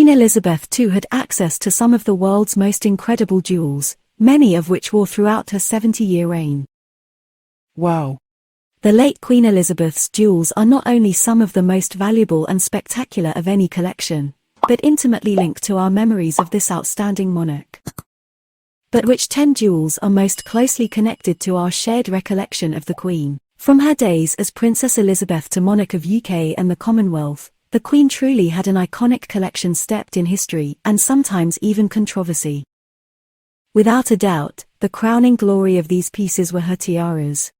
Queen Elizabeth II had access to some of the world's most incredible jewels, many of which wore throughout her 70-year reign. Wow. The late Queen Elizabeth's jewels are not only some of the most valuable and spectacular of any collection, but intimately linked to our memories of this outstanding monarch. But which 10 jewels are most closely connected to our shared recollection of the Queen? From her days as Princess Elizabeth to monarch of UK and the Commonwealth, the Queen truly had an iconic collection steeped in history and sometimes even controversy. Without a doubt, the crowning glory of these pieces were her tiaras.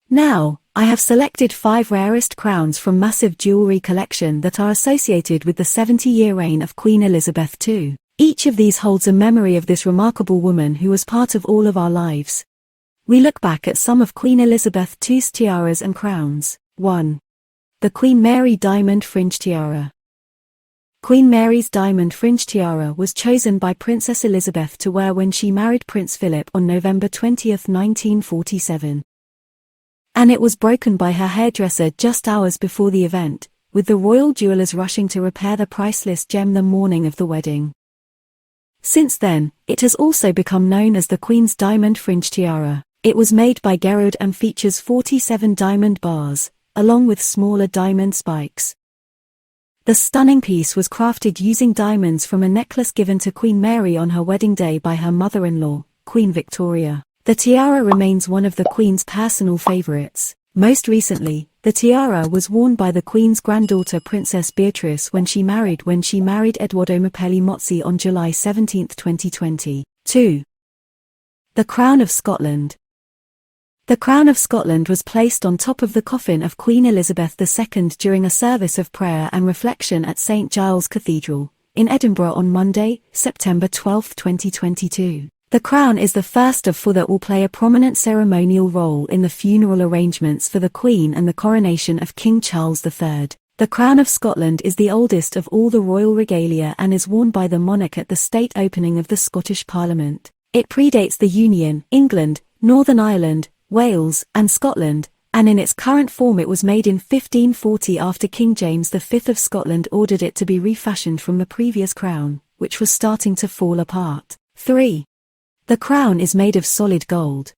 Now, I have selected 5 rarest crowns from massive jewelry collection that are associated with the 70-year reign of Queen Elizabeth II. Each of these holds a memory of this remarkable woman who was part of all of our lives. We look back at some of Queen Elizabeth II's tiaras and crowns. 1. The Queen Mary Diamond Fringe Tiara. Queen Mary's diamond fringe tiara was chosen by Princess Elizabeth to wear when she married Prince Philip on November 20, 1947. And it was broken by her hairdresser just hours before the event, with the royal jewelers rushing to repair the priceless gem the morning of the wedding. Since then, it has also become known as the Queen's Diamond Fringe Tiara. It was made by Gerard and features 47 diamond bars, along with smaller diamond spikes. The stunning piece was crafted using diamonds from a necklace given to Queen Mary on her wedding day by her mother-in-law, Queen Victoria. The tiara remains one of the Queen's personal favorites. Most recently, the tiara was worn by the Queen's granddaughter Princess Beatrice when she married Edoardo Mapelli Mozzi on July 17, 2020. 2. The Crown of Scotland. The Crown of Scotland was placed on top of the coffin of Queen Elizabeth II during a service of prayer and reflection at St Giles Cathedral, in Edinburgh on Monday, September 12, 2022. The crown is the first of 4 that will play a prominent ceremonial role in the funeral arrangements for the Queen and the coronation of King Charles III. The Crown of Scotland is the oldest of all the royal regalia and is worn by the monarch at the state opening of the Scottish Parliament. It predates the Union, England, Northern Ireland, Wales, and Scotland, and in its current form it was made in 1540 after King James V of Scotland ordered it to be refashioned from the previous crown, which was starting to fall apart. 3. The crown is made of solid gold.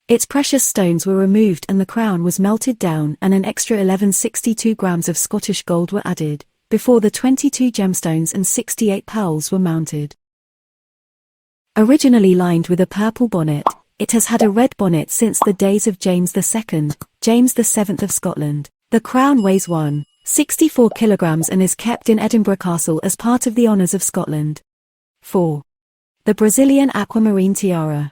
Its precious stones were removed and the crown was melted down and an extra 1162 grams of Scottish gold were added, before the 22 gemstones and 68 pearls were mounted. Originally lined with a purple bonnet, it has had a red bonnet since the days of James II, James VII of Scotland. The crown weighs 1.64 kilograms and is kept in Edinburgh Castle as part of the honours of Scotland. 4. The Brazilian Aquamarine Tiara.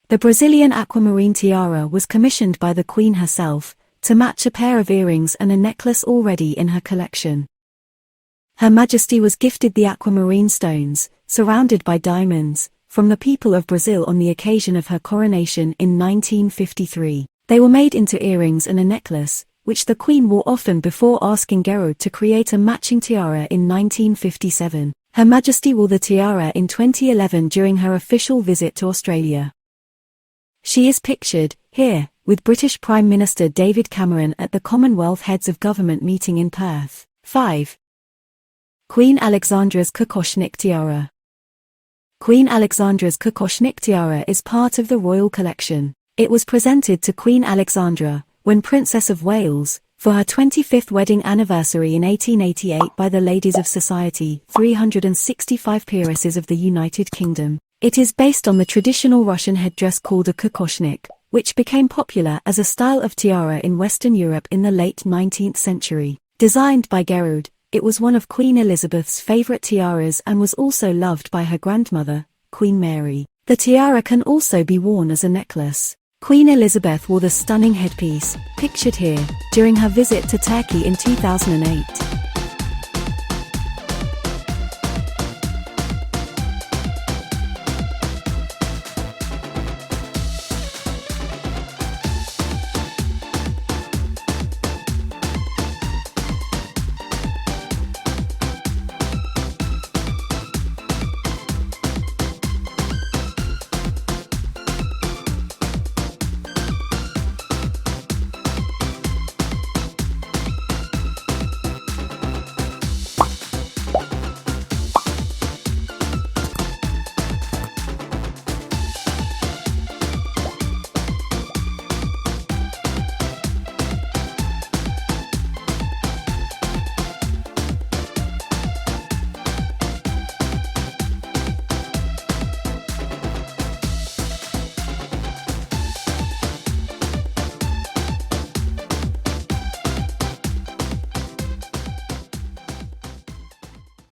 The Brazilian Aquamarine Tiara was commissioned by the Queen herself, to match a pair of earrings and a necklace already in her collection. Her Majesty was gifted the aquamarine stones, surrounded by diamonds, from the people of Brazil on the occasion of her coronation in 1953. They were made into earrings and a necklace, which the Queen wore often before asking Gerard to create a matching tiara in 1957. Her Majesty wore the tiara in 2011 during her official visit to Australia. She is pictured, here, with British Prime Minister David Cameron at the Commonwealth Heads of Government meeting in Perth. 5. Queen Alexandra's Kokoshnik Tiara. Queen Alexandra's Kokoshnik Tiara is part of the royal collection. It was presented to Queen Alexandra, when Princess of Wales, for her 25th wedding anniversary in 1888 by the Ladies of Society, 365 peeresses of the United Kingdom. It is based on the traditional Russian headdress called a kokoshnik, which became popular as a style of tiara in Western Europe in the late 19th century. Designed by Gerard, it was one of Queen Elizabeth's favourite tiaras and was also loved by her grandmother, Queen Mary. The tiara can also be worn as a necklace. Queen Elizabeth wore the stunning headpiece, pictured here, during her visit to Turkey in 2008.